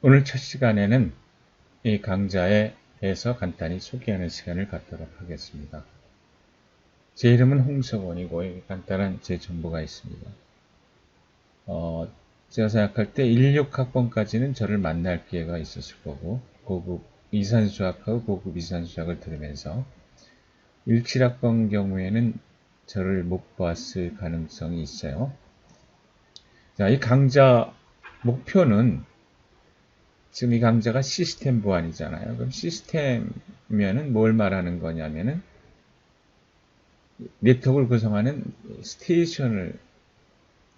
오늘 첫 시간에는 이 강좌에 대해서 간단히 소개하는 시간을 갖도록 하겠습니다. 제 이름은 홍석원이고 간단한 제 정보가 있습니다. 제가 생각할 때 16학번까지는 저를 만날 기회가 있었을 거고 고급 이산수학하고 고급 이산수학을 들으면서 17학번 경우에는 저를 못 봤을 가능성이 있어요. 자, 이 강좌 목표는 지금 이 강좌가 시스템 보안이잖아요. 그럼 시스템이면은 뭘 말하는 거냐면은 네트워크를 구성하는 스테이션을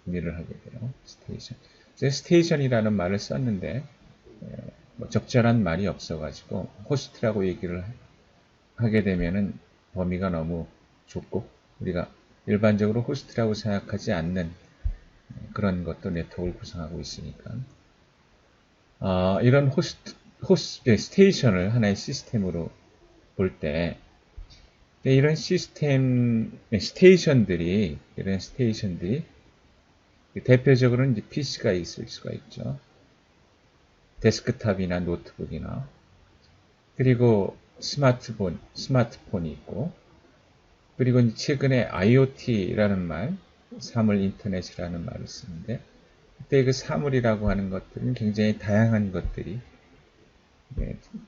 의미를 하게 돼요. 스테이션. 제가 스테이션이라는 말을 썼는데 뭐 적절한 말이 없어가지고 호스트라고 얘기를 하게 되면은 범위가 너무 좁고 우리가 일반적으로 호스트라고 생각하지 않는 그런 것도 네트워크를 구성하고 있으니까 이런 스테이션을 하나의 시스템으로 볼 때, 이런 스테이션들이, 대표적으로는 이제 PC가 있을 수가 있죠. 데스크탑이나 노트북이나, 그리고 스마트폰이 있고, 그리고 이제 최근에 IoT라는 말, 사물 인터넷이라는 말을 쓰는데, 그때 그 사물이라고 하는 것들은 굉장히 다양한 것들이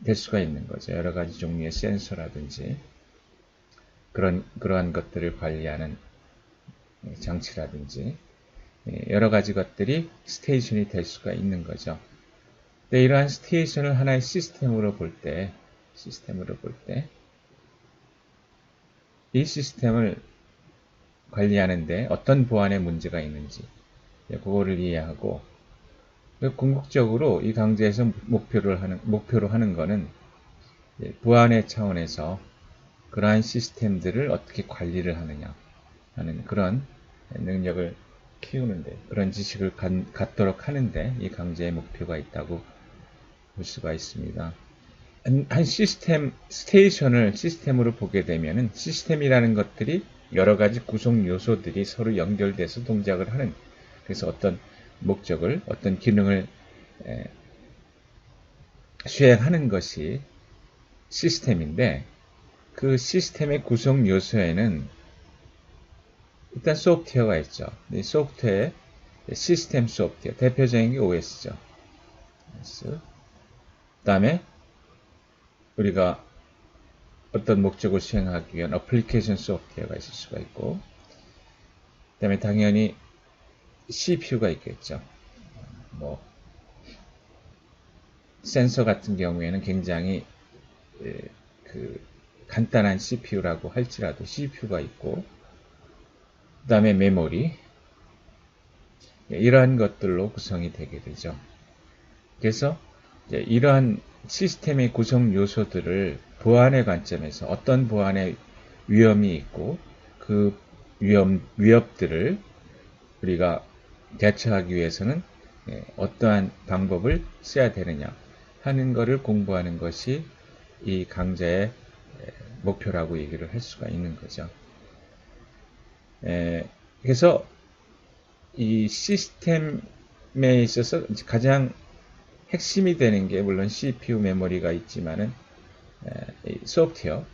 될 수가 있는 거죠. 여러 가지 종류의 센서라든지 그러한 것들을 관리하는 장치라든지 여러 가지 것들이 스테이션이 될 수가 있는 거죠. 근데 이러한 스테이션을 하나의 시스템으로 볼 때, 이 시스템을 관리하는데 어떤 보안의 문제가 있는지 그거를 이해하고 궁극적으로 이 강좌에서 목표로 하는 것은 보안의 차원에서 그러한 시스템들을 어떻게 관리를 하느냐 하는 그런 능력을 키우는데 그런 지식을 갖도록 하는데 이 강좌의 목표가 있다고 볼 수가 있습니다. 한 스테이션을 시스템으로 보게 되면은 시스템이라는 것들이 여러 가지 구성 요소들이 서로 연결돼서 동작을 하는 그래서 어떤 목적을 어떤 기능을 수행하는 것이 시스템인데 그 시스템의 구성 요소에는 일단 소프트웨어가 있죠. 이 소프트웨어, 시스템 소프트웨어, 대표적인 게 OS죠. 그 다음에 우리가 어떤 목적을 수행하기 위한 어플리케이션 소프트웨어가 있을 수가 있고 그 다음에 당연히 CPU가 있겠죠. 뭐 센서 같은 경우에는 굉장히 간단한 CPU라고 할지라도 CPU가 있고 그 다음에 메모리 이러한 것들로 구성이 되게 되죠. 그래서 이러한 시스템의 구성 요소들을 보안의 관점에서 어떤 보안의 위험이 있고 그 위협들을 우리가 대처하기 위해서는 어떠한 방법을 써야 되느냐 하는 것을 공부하는 것이 이 강좌의 목표라고 얘기를 할 수가 있는 거죠. 그래서 이 시스템에 있어서 가장 핵심이 되는 게 물론 CPU 메모리가 있지만은 소프트웨어,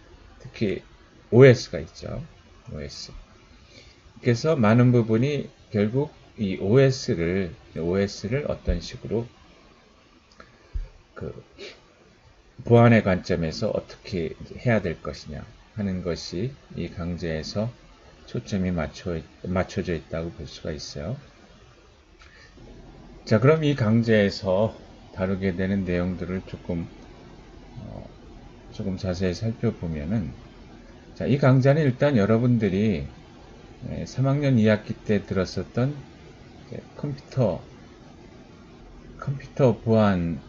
특히 OS가 있죠. OS. 그래서 많은 부분이 결국 이 OS를 어떤 식으로 보안의 관점에서 어떻게 해야 될 것이냐 하는 것이 이 강좌에서 초점이 맞춰져 있다고 볼 수가 있어요. 자, 그럼 이 강좌에서 다루게 되는 내용들을 조금 자세히 살펴보면은 자, 이 강좌는 일단 여러분들이 3학년 2학기 때 들었었던 컴퓨터 보안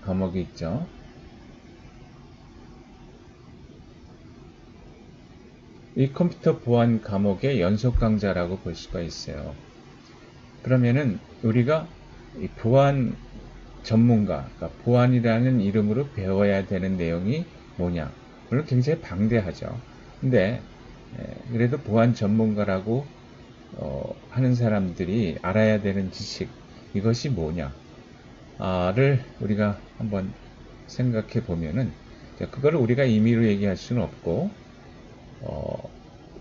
과목이 있죠. 이 컴퓨터 보안 과목의 연속 강좌라고 볼 수가 있어요. 그러면은 우리가 이 보안 전문가, 그러니까 보안이라는 이름으로 배워야 되는 내용이 뭐냐? 물론 굉장히 방대하죠. 근데 그래도 보안 전문가라고 하는 사람들이 알아야 되는 지식 이것이 뭐냐? 우리가 한번 생각해 보면은, 그거를 우리가 임의로 얘기할 수는 없고,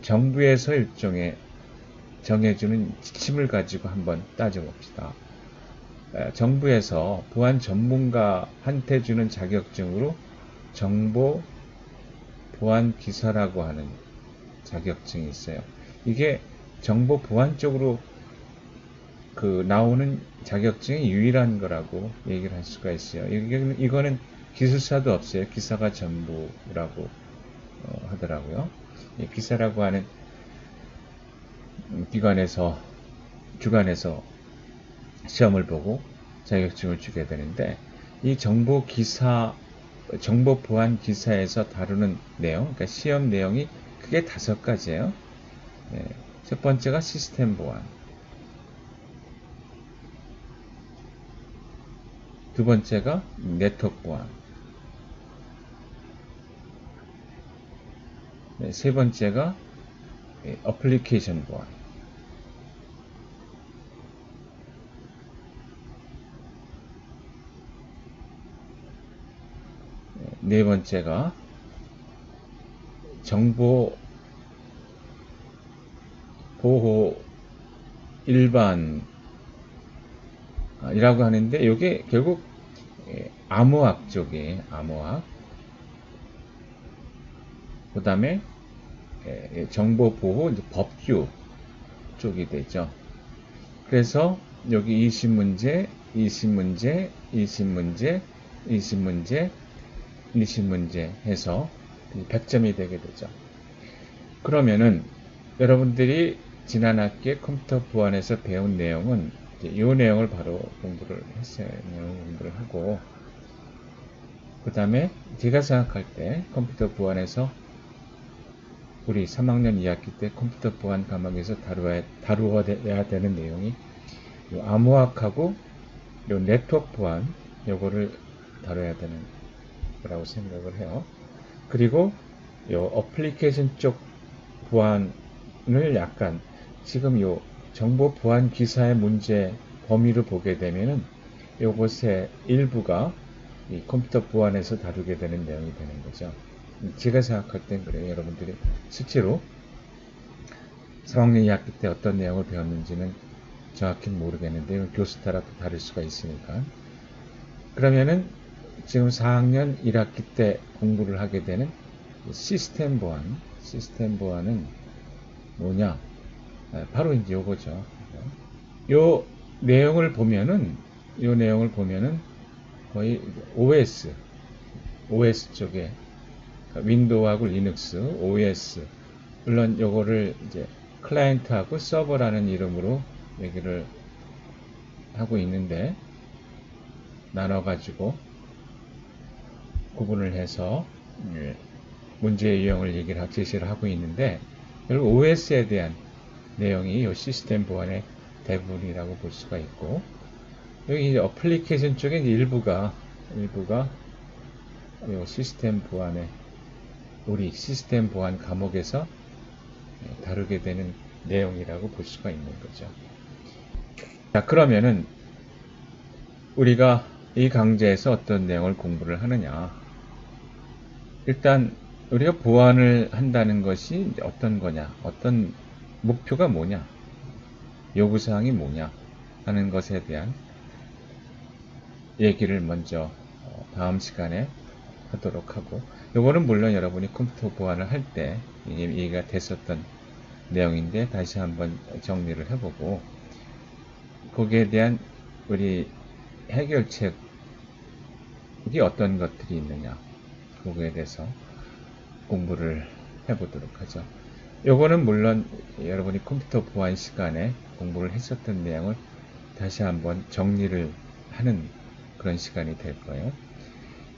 정부에서 일종의 정해주는 지침을 가지고 한번 따져봅시다. 정부에서 보안 전문가한테 주는 자격증으로 정보 보안 기사라고 하는 자격증이 있어요. 이게 정보 보안 쪽으로 나오는 자격증이 유일한 거라고 얘기를 할 수가 있어요. 이거는 기술사도 없어요. 기사가 전부라고 하더라고요. 기사라고 하는 주관에서 시험을 보고 자격증을 주게 되는데, 이 정보 보안 기사에서 다루는 내용, 그러니까 시험 내용이 크게 5가지예요. 첫 번째가 시스템 보안, 두 번째가 네트워크 보안, 세 번째가 어플리케이션 보안, 네 번째가 정보 보호 일반이라고 하는데, 이게 결국 암호학 쪽이에요. 암호학. 그 다음에 정보 보호 법규 쪽이 되죠. 그래서 여기 20문제, 20문제, 20문제, 20문제, 20문제 해서 100점이 되게 되죠. 그러면은 여러분들이 지난 학기에 컴퓨터 보안에서 배운 내용은 이 내용을 바로 공부를 했어요. 공부를 하고, 그 다음에 제가 생각할 때 컴퓨터 보안에서 우리 3학년 2학기 때 컴퓨터 보안 과목에서 다루어야 되는 내용이 요 암호학하고 요 네트워크 보안, 요거를 다뤄야 되는 거라고 생각을 해요. 그리고 요 어플리케이션 쪽 보안을 약간, 지금 요 정보 보안 기사의 문제 범위로 보게 되면은 요것의 일부가 이 컴퓨터 보안에서 다루게 되는 내용이 되는 거죠. 제가 생각할 땐 그래요. 여러분들이 실제로 3학년 2학기 때 어떤 내용을 배웠는지는 정확히 모르겠는데, 교수 따라 또 다를 수가 있으니까. 그러면은 지금 4학년 1학기 때 공부를 하게 되는 시스템 보안은 뭐냐? 바로 이제 요거죠. 요 내용을 보면은 거의 OS 쪽에 윈도우하고 리눅스, OS, 물론 요거를 이제 클라이언트하고 서버라는 이름으로 얘기를 하고 있는데, 나눠가지고 구분을 해서 문제의 유형을 제시를 하고 있는데, 결국 OS에 대한 내용이 이 시스템 보안의 대부분이라고 볼 수가 있고, 여기 어플리케이션 쪽에 일부가 우리 시스템 보안 과목에서 다루게 되는 내용이라고 볼 수가 있는 거죠. 자, 그러면은 우리가 이 강좌에서 어떤 내용을 공부를 하느냐? 일단 우리가 보안을 한다는 것이 어떤 거냐? 어떤 목표가 뭐냐? 요구사항이 뭐냐? 하는 것에 대한 얘기를 먼저 다음 시간에 하도록 하고, 요거는 물론 여러분이 컴퓨터 보안을 할 때 얘기가 됐었던 내용인데 다시 한번 정리를 해보고, 거기에 대한 우리 해결책이 어떤 것들이 있느냐, 그거에 대해서 공부를 해보도록 하죠. 요거는 물론 여러분이 컴퓨터 보안 시간에 공부를 했었던 내용을 다시 한번 정리를 하는 그런 시간이 될 거예요.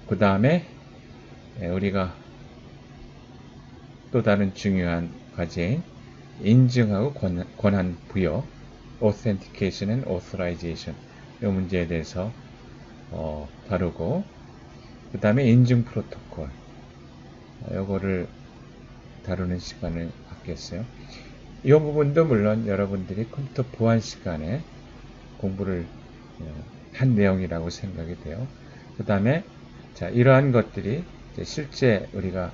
그 다음에 우리가 또 다른 중요한 과제인 인증하고 권한 부여, Authentication and Authorization, 이 문제에 대해서 다루고, 그 다음에 인증 프로토콜, 요거를 다루는 시간을 갖겠어요. 이 부분도 물론 여러분들이 컴퓨터 보안 시간에 공부를 한 내용이라고 생각이 돼요. 그 다음에 자, 이러한 것들이 실제 우리가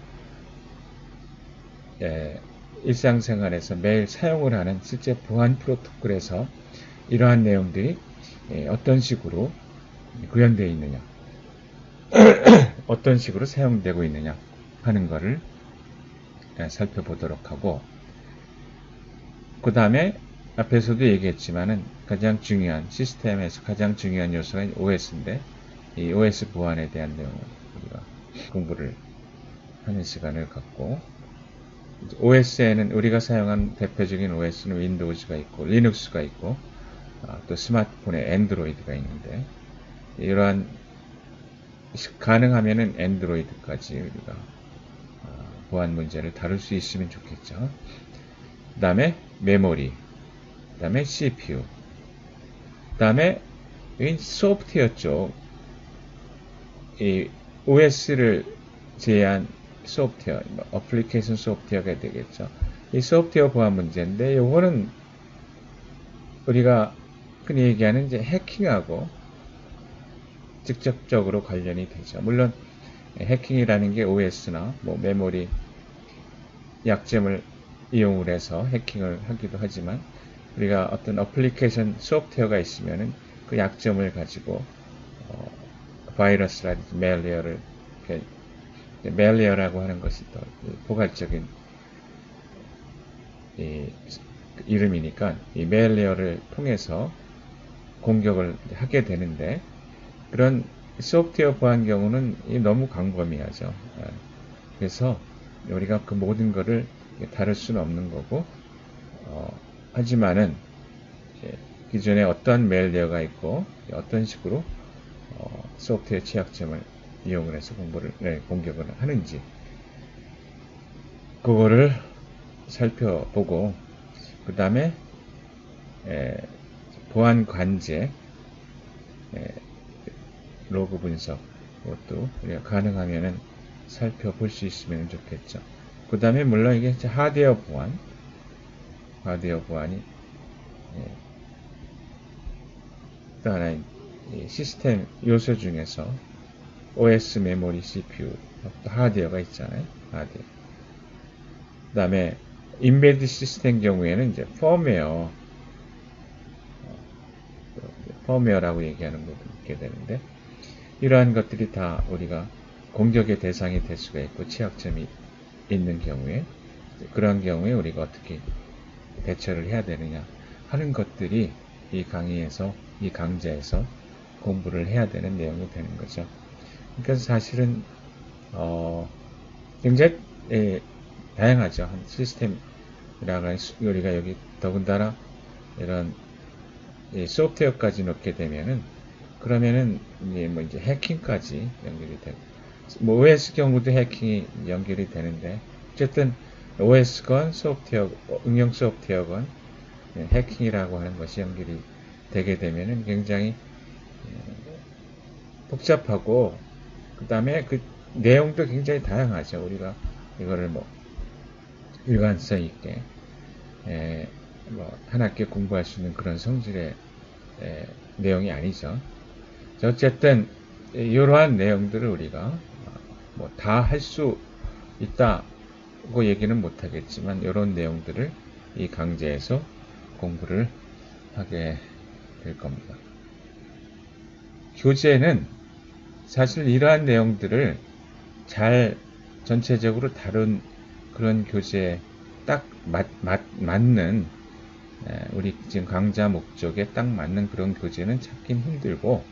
일상생활에서 매일 사용을 하는 실제 보안 프로토콜에서 이러한 내용들이 어떤 식으로 구현되어 있느냐, 어떤 식으로 사용되고 있느냐 하는 것을 살펴보도록 하고, 그 다음에 앞에서도 얘기했지만은 가장 중요한 시스템에서 가장 중요한 요소가 OS인데, 이 OS 보안에 대한 내용을 우리가 공부를 하는 시간을 갖고, OS에는 우리가 사용한 대표적인 OS는 윈도우즈가 있고 리눅스가 있고 또 스마트폰에 앤드로이드가 있는데, 이러한 가능하면은 앤드로이드까지 우리가 보안 문제를 다룰 수 있으면 좋겠죠. 그 다음에 메모리, 그 다음에 CPU, 그 다음에 소프트웨어 쪽, 이 OS를 제외한 소프트웨어, 어플리케이션 소프트웨어가 되겠죠. 이 소프트웨어 보안 문제인데, 요거는 우리가 흔히 얘기하는 이제 해킹하고 직접적으로 관련이 되죠. 물론 해킹이라는 게 OS나 뭐 메모리 약점을 이용을 해서 해킹을 하기도 하지만, 우리가 어떤 어플리케이션 소프트웨어가 있으면은 그 약점을 가지고 바이러스라든지 메일웨어를, 메일웨어라고 하는 것이 더 포괄적인 이름이니까 이 메일웨어를 통해서 공격을 하게 되는데, 그런 소프트웨어 보안 경우는 너무 광범위하죠. 그래서 우리가 그 모든 것을 다룰 수는 없는 거고, 하지만은 기존에 어떤 메일웨어가 있고 어떤 식으로 소프트웨어 취약점을 이용을 해서 공격을 하는지 그거를 살펴보고, 그 다음에 보안 관제, 로그 분석, 그것도 우리가 가능하면은 살펴볼 수 있으면 좋겠죠. 그 다음에 물론 이게 하드웨어 보안이 또 하나의 시스템 요소 중에서 OS, 메모리, CPU, 하드웨어가 있잖아요. 하드웨어. 그 다음에 인베드 시스템 경우에는 이제 펌웨어라고 얘기하는 것도 있게 되는데, 이러한 것들이 다 우리가 공격의 대상이 될 수가 있고 취약점이 있는 경우에, 그런 경우에 우리가 어떻게 대처를 해야 되느냐 하는 것들이 이 강좌에서 공부를 해야 되는 내용이 되는 거죠. 그러니까 사실은 굉장히 다양하죠. 한 시스템이라가 우리가 여기 더군다나 이런 소프트웨어까지 넣게 되면은, 그러면은 이제 해킹까지 연결이 되고, 뭐 OS 경우도 해킹이 연결이 되는데, 어쨌든 OS건 소프트웨어, 응용 소프트웨어건 해킹이라고 하는 것이 연결이 되게 되면은 굉장히 복잡하고, 그 다음에 그 내용도 굉장히 다양하죠. 우리가 이거를 뭐 일관성 있게 한 학기에 공부할 수 있는 그런 성질의 내용이 아니죠. 어쨌든 이러한 내용들을 우리가 뭐 다 할 수 있다고 얘기는 못하겠지만, 이런 내용들을 이 강좌에서 공부를 하게 될 겁니다. 교재는 사실 이러한 내용들을 잘 전체적으로 다룬 그런 교재에 딱 맞는, 우리 지금 강좌 목적에 딱 맞는 그런 교재는 찾긴 힘들고,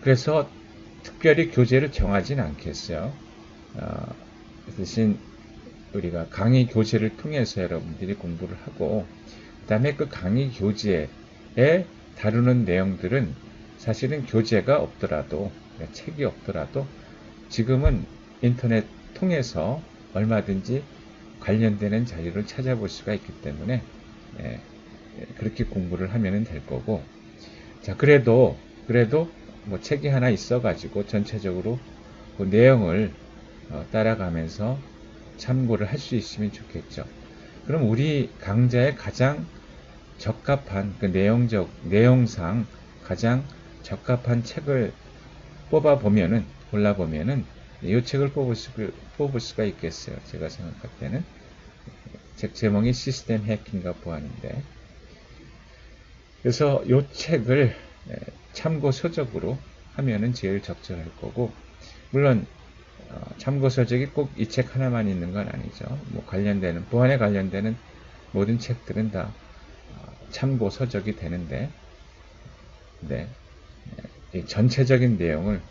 그래서 특별히 교재를 정하진 않겠어요. 대신 우리가 강의 교재를 통해서 여러분들이 공부를 하고, 그 다음에 그 강의 교재에 다루는 내용들은 사실은 교재가 없더라도, 책이 없더라도 지금은 인터넷 통해서 얼마든지 관련되는 자료를 찾아볼 수가 있기 때문에 그렇게 공부를 하면 될 거고, 자, 그래도 뭐 책이 하나 있어가지고 전체적으로 그 내용을 따라가면서 참고를 할 수 있으면 좋겠죠. 그럼 우리 강좌에 가장 적합한 그 내용상 가장 적합한 책을 골라보면은 이 책을 뽑을 수가 있겠어요. 제가 생각할 때는. 책 제목이 시스템 해킹과 보안인데, 그래서 이 책을 참고 서적으로 하면은 제일 적절할 거고, 물론 참고 서적이 꼭 이 책 하나만 있는 건 아니죠. 뭐 보안에 관련되는 모든 책들은 다 참고 서적이 되는데, 네, 이 전체적인 내용을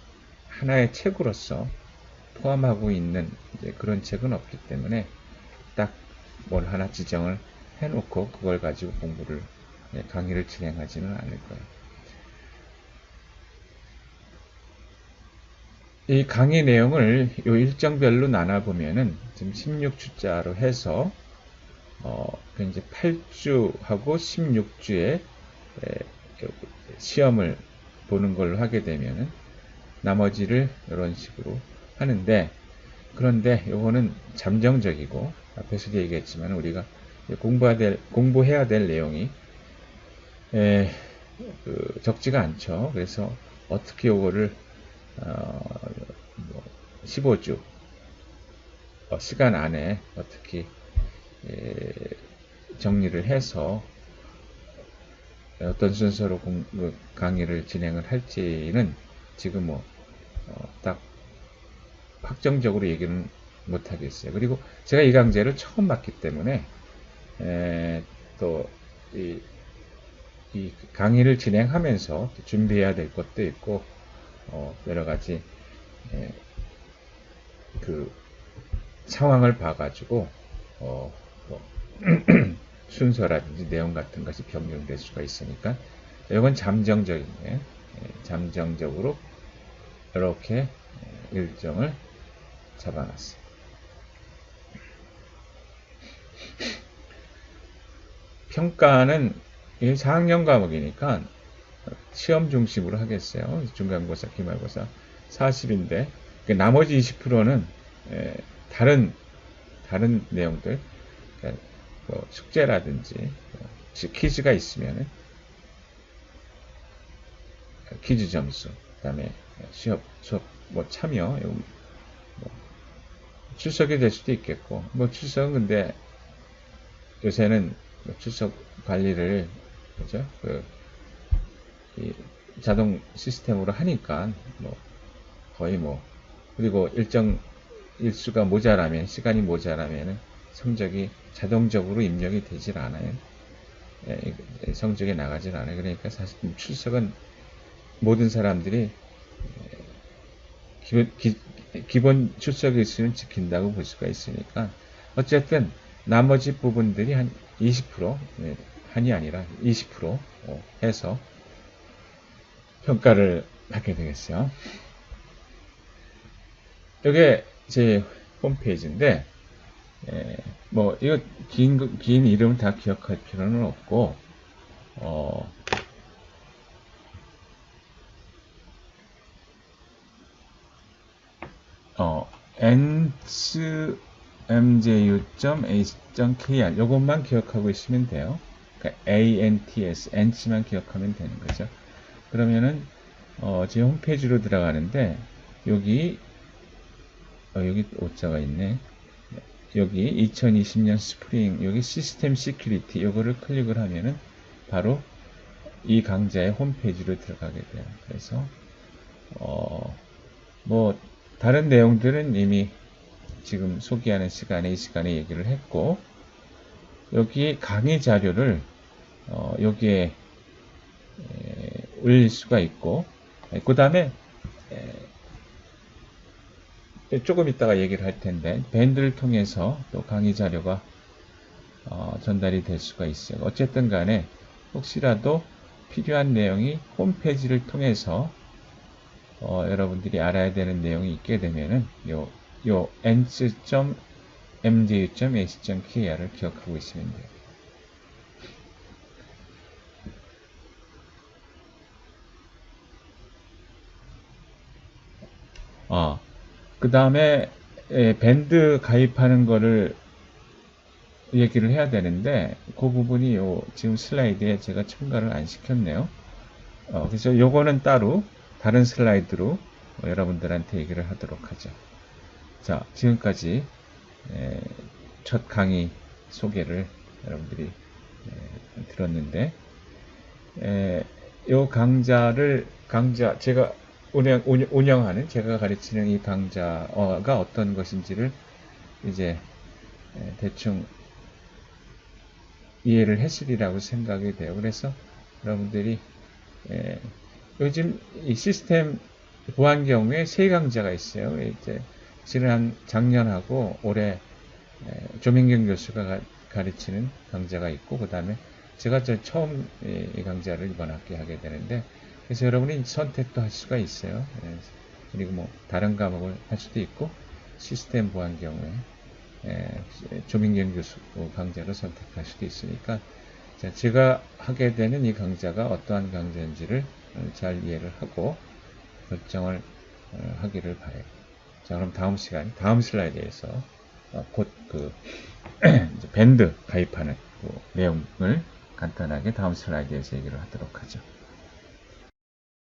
하나의 책으로서 포함하고 있는 그런 책은 없기 때문에 딱 뭘 하나 지정을 해놓고 그걸 가지고 강의를 진행하지는 않을 거예요. 이 강의 내용을 요 일정별로 나눠보면은 지금 16주짜로 해서 이제 8주하고 16주에 시험을 보는 걸로 하게 되면은 나머지를 이런 식으로 하는데, 그런데 요거는 잠정적이고, 앞에서도 얘기했지만 우리가 공부해야 될 내용이 적지가 않죠. 그래서 어떻게 요거를 15주 시간 안에 어떻게 정리를 해서 어떤 순서로 강의를 진행을 할지는 지금 딱 확정적으로 얘기는 못 하겠어요. 그리고 제가 이 강좌를 처음 봤기 때문에 또 이 강의를 진행하면서 준비해야 될 것도 있고 여러 가지 그 상황을 봐가지고 뭐 순서라든지 내용 같은 것이 변경될 수가 있으니까 이건 잠정적으로 이렇게 일정을 잡아놨어요. 평가는 4학년 과목이니까 시험 중심으로 하겠어요. 중간고사, 기말고사 40인데 나머지 20%는 다른 내용들, 그러니까 뭐 숙제라든지 퀴즈가 있으면 퀴즈 점수, 그다음에 수업 뭐 참여, 뭐 출석이 될 수도 있겠고, 뭐 출석은 근데 요새는 출석 관리를 그죠? 이 자동 시스템으로 하니까 거의 그리고 일정 일수가 모자라면, 시간이 모자라면 성적이 자동적으로 입력이 되질 않아요. 성적이 나가질 않아요. 그러니까 사실 출석은 모든 사람들이 기본 출석 일수는 지킨다고 볼 수가 있으니까, 어쨌든 나머지 부분들이 한 20%, 한이 아니라 20% 해서 평가를 하게 되겠어요. 이게 제 홈페이지인데, 이거 긴 이름 다 기억할 필요는 없고, mju.ac.kr 요것만 기억하고 있으면 돼요. 그러니까 ants, ants만 기억하면 되는 거죠. 그러면은 제 홈페이지로 들어가는데 여기 오자가 있네. 여기 2020년 스프링 여기 시스템 시큐리티 요거를 클릭을 하면은 바로 이 강좌의 홈페이지로 들어가게 돼요. 그래서 다른 내용들은 이미 지금 소개하는 이 시간에 얘기를 했고, 여기 강의 자료를 여기에 올릴 수가 있고, 그 다음에 조금 이따가 얘기를 할 텐데 밴드를 통해서 또 강의 자료가 전달이 될 수가 있어요. 어쨌든 간에 혹시라도 필요한 내용이 홈페이지를 통해서 여러분들이 알아야 되는 내용이 있게 되면은 요 ans.mju.ac.kr을 기억하고 있으면 돼요. 그 다음에 밴드 가입하는 거를 얘기를 해야 되는데 그 부분이 지금 슬라이드에 제가 첨가를 안 시켰네요. 그래서 요거는 따로 다른 슬라이드로 여러분들한테 얘기를 하도록 하죠. 자, 지금까지 첫 강의 소개를 여러분들이 들었는데, 요 강좌, 제가 운영하는, 제가 가르치는 이 강좌가 어떤 것인지를 이제 대충 이해를 했으리라고 생각이 돼요. 그래서 여러분들이 요즘 이 시스템 보안 경우에 세 강좌가 있어요. 이제 지난 작년하고 올해 조민경 교수가 가르치는 강좌가 있고, 그 다음에 제가 처음 이 강좌를 이번 학기에 하게 되는데, 그래서 여러분이 선택도 할 수가 있어요. 그리고 뭐 다른 과목을 할 수도 있고, 시스템 보안 경우에 조민경 교수 강좌를 선택할 수도 있으니까, 제가 하게 되는 이 강좌가 어떠한 강좌인지를 잘 이해를 하고 결정을 하기를 바래요. 자, 그럼 다음 슬라이드에서 곧 밴드 가입하는 그 내용을 간단하게 다음 슬라이드에서 얘기를 하도록 하죠.